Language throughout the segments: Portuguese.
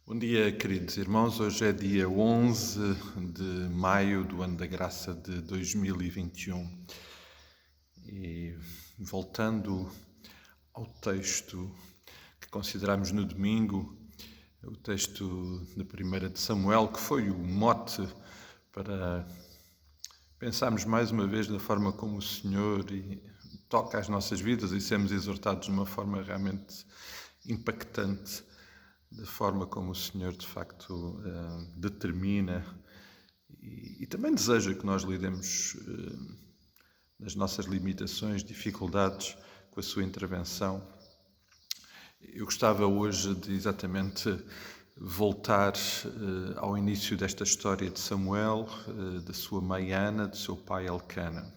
Bom dia, queridos irmãos. Hoje é dia 11 de maio do ano da graça de 2021 e voltando ao texto que consideramos no domingo, o texto de 1 de Samuel, que foi o mote para pensarmos mais uma vez na forma como o Senhor toca as nossas vidas e sermos exortados de uma forma realmente impactante, da forma como o Senhor de facto determina e também deseja que nós lidemos nas nossas limitações, dificuldades, com a sua intervenção. Eu gostava hoje de exatamente voltar ao início desta história de Samuel, da sua mãe Ana, do seu pai Elcana.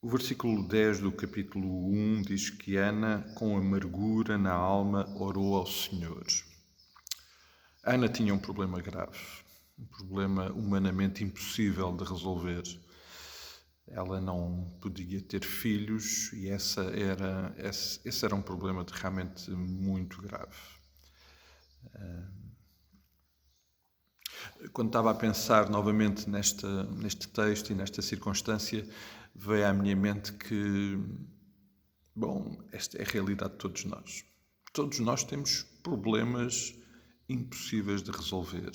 O versículo 10 do capítulo 1 diz que Ana, com amargura na alma, orou ao Senhor. Ana tinha um problema grave, um problema humanamente impossível de resolver. Ela não podia ter filhos e esse era um problema realmente muito grave. Quando estava a pensar novamente neste texto e nesta circunstância, veio à minha mente que, esta é a realidade de todos nós. Todos nós temos problemas impossíveis de resolver.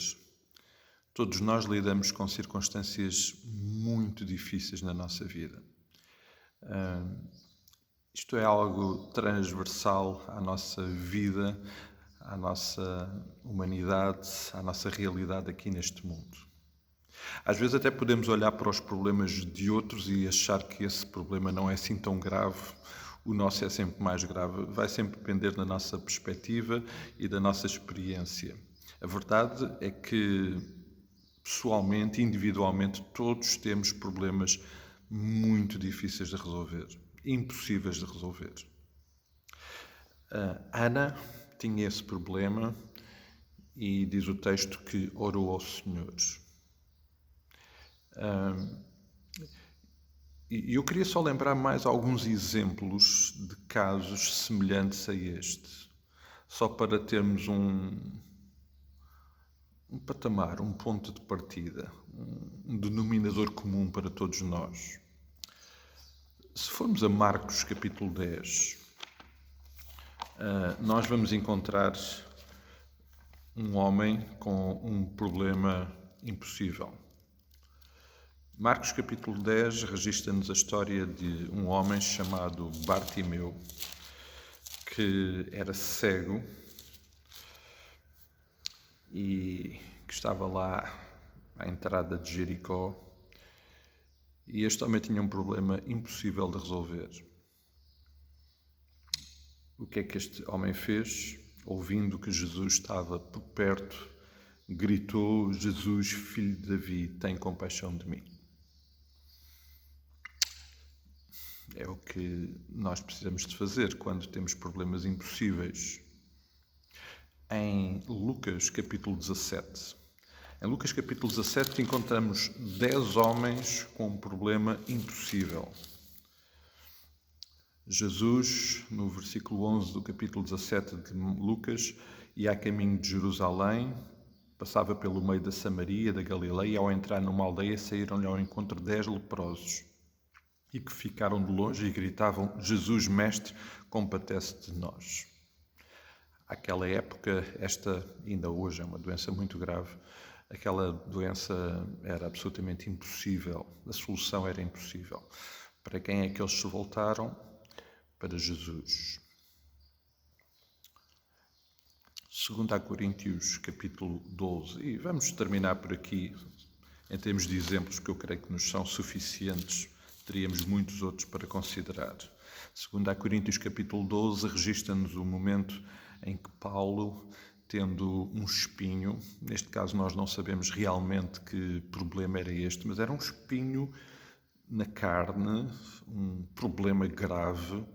Todos nós lidamos com circunstâncias muito difíceis na nossa vida. Isto é algo transversal à nossa vida, à nossa humanidade, à nossa realidade aqui neste mundo. Às vezes até podemos olhar para os problemas de outros e achar que esse problema não é assim tão grave, o nosso é sempre mais grave. Vai sempre depender da nossa perspectiva e da nossa experiência. A verdade é que, pessoalmente, individualmente, todos temos problemas muito difíceis de resolver, impossíveis de resolver. Ana tinha esse problema e diz o texto que orou ao Senhor. E eu queria só lembrar mais alguns exemplos de casos semelhantes a este, só para termos um patamar, um ponto de partida, um denominador comum para todos nós. Se formos a Marcos capítulo 10, nós vamos encontrar um homem com um problema impossível. Marcos capítulo 10 registra-nos a história de um homem chamado Bartimeu, que era cego e que estava lá à entrada de Jericó, e este homem tinha um problema impossível de resolver. O que é que este homem fez? Ouvindo que Jesus estava por perto, gritou: Jesus, filho de Davi, tem compaixão de mim. É o que nós precisamos de fazer quando temos problemas impossíveis. Em Lucas capítulo 17. Em Lucas capítulo 17 encontramos 10 homens com um problema impossível. Jesus, no versículo 11 do capítulo 17 de Lucas, ia a caminho de Jerusalém, passava pelo meio da Samaria, da Galileia, e ao entrar numa aldeia saíram-lhe ao encontro 10 leprosos, e que ficaram de longe e gritavam: Jesus, Mestre, compadece de nós. Àquela época, esta ainda hoje é uma doença muito grave, aquela doença era absolutamente impossível, a solução era impossível. Para quem é que eles se voltaram? Para Jesus. 2 Coríntios capítulo 12, e vamos terminar por aqui, em termos de exemplos que eu creio que nos são suficientes, teríamos muitos outros para considerar. 2 Coríntios capítulo 12 registra-nos o momento em que Paulo, tendo um espinho, neste caso nós não sabemos realmente que problema era este, mas era um espinho na carne, um problema grave,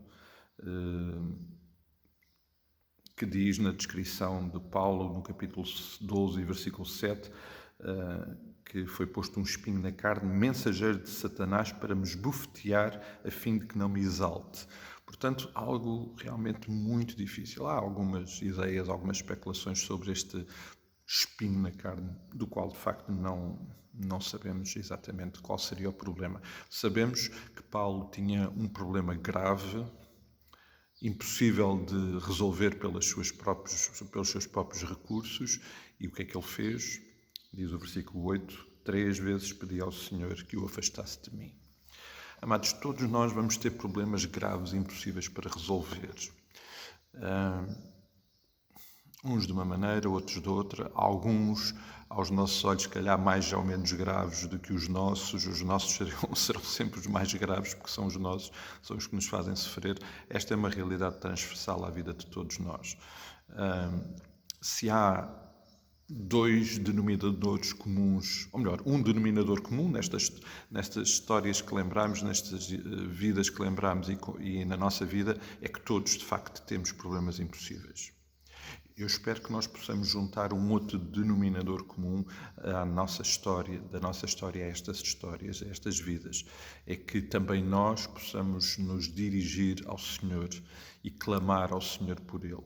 que diz na descrição de Paulo, no capítulo 12, versículo 7, que foi posto um espinho na carne, mensageiro de Satanás para me esbofetear a fim de que não me exalte. Portanto, algo realmente muito difícil. Há algumas ideias, algumas especulações sobre este espinho na carne, do qual de facto não sabemos exatamente qual seria o problema. Sabemos que Paulo tinha um problema grave, impossível de resolver pelos seus próprios recursos, e o que é que ele fez? Diz o versículo 8: 3 vezes pedi ao Senhor que o afastasse de mim. Amados, todos nós vamos ter problemas graves e impossíveis para resolver. Uns de uma maneira, outros de outra. Alguns, aos nossos olhos, se calhar mais ou menos graves do que os nossos. Os nossos serão sempre os mais graves, porque são os nossos, são os que nos fazem sofrer. Esta é uma realidade transversal à vida de todos nós. Se há dois denominadores comuns, ou melhor, um denominador comum nestas histórias que lembramos, nestas vidas que lembramos e na nossa vida, é que todos, de facto, temos problemas impossíveis. Eu espero que nós possamos juntar um outro denominador comum à nossa história, da nossa história a estas histórias, a estas vidas. É que também nós possamos nos dirigir ao Senhor e clamar ao Senhor por Ele.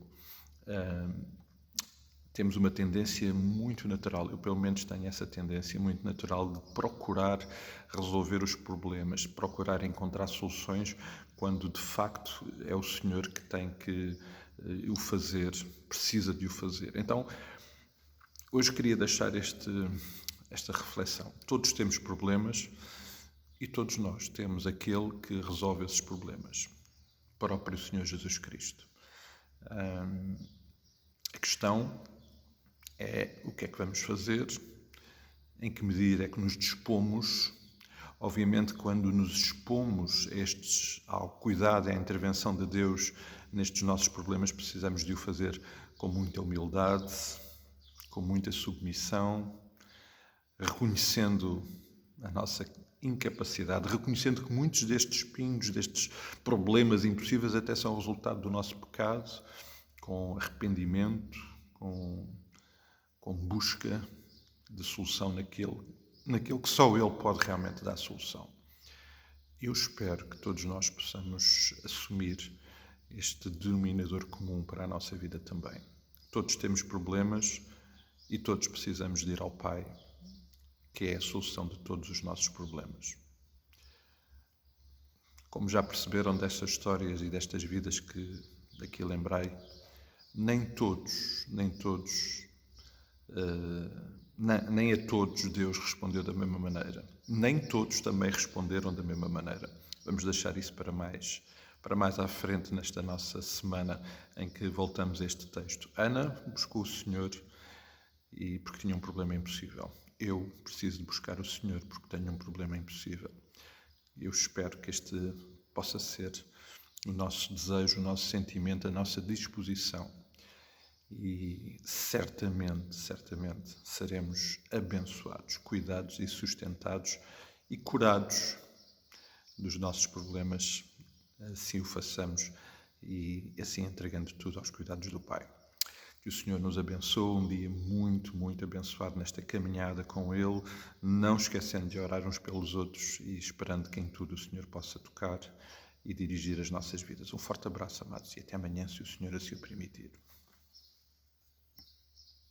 Temos uma tendência muito natural, eu pelo menos tenho essa tendência muito natural de procurar resolver os problemas, procurar encontrar soluções, quando de facto é o Senhor que tem que o fazer, precisa de o fazer. Então, hoje queria deixar esta reflexão. Todos temos problemas e todos nós temos aquele que resolve esses problemas, o próprio Senhor Jesus Cristo. A questão é o que é que vamos fazer, em que medida é que nos dispomos. Obviamente, quando nos expomos ao cuidado e à intervenção de Deus nestes nossos problemas, precisamos de o fazer com muita humildade, com muita submissão, reconhecendo a nossa incapacidade, reconhecendo que muitos destes espinhos, destes problemas impossíveis, até são o resultado do nosso pecado, com arrependimento, com busca de solução naquilo que só Ele pode realmente dar solução. Eu espero que todos nós possamos assumir este denominador comum para a nossa vida também. Todos temos problemas e todos precisamos de ir ao Pai, que é a solução de todos os nossos problemas. Como já perceberam destas histórias e destas vidas que daqui lembrei, nem a todos Deus respondeu da mesma maneira. Nem todos também responderam da mesma maneira. Vamos deixar isso para mais à frente nesta nossa semana em que voltamos a este texto. Ana buscou o Senhor porque tinha um problema impossível. Eu preciso de buscar o Senhor porque tenho um problema impossível. Eu espero que este possa ser o nosso desejo, o nosso sentimento, a nossa disposição. E certamente seremos abençoados, cuidados e sustentados e curados dos nossos problemas, assim o façamos e assim entregando tudo aos cuidados do Pai. Que o Senhor nos abençoe, um dia muito, muito abençoado nesta caminhada com Ele, não esquecendo de orar uns pelos outros e esperando que em tudo o Senhor possa tocar e dirigir as nossas vidas. Um forte abraço, amados, e até amanhã, se o Senhor assim o permitir.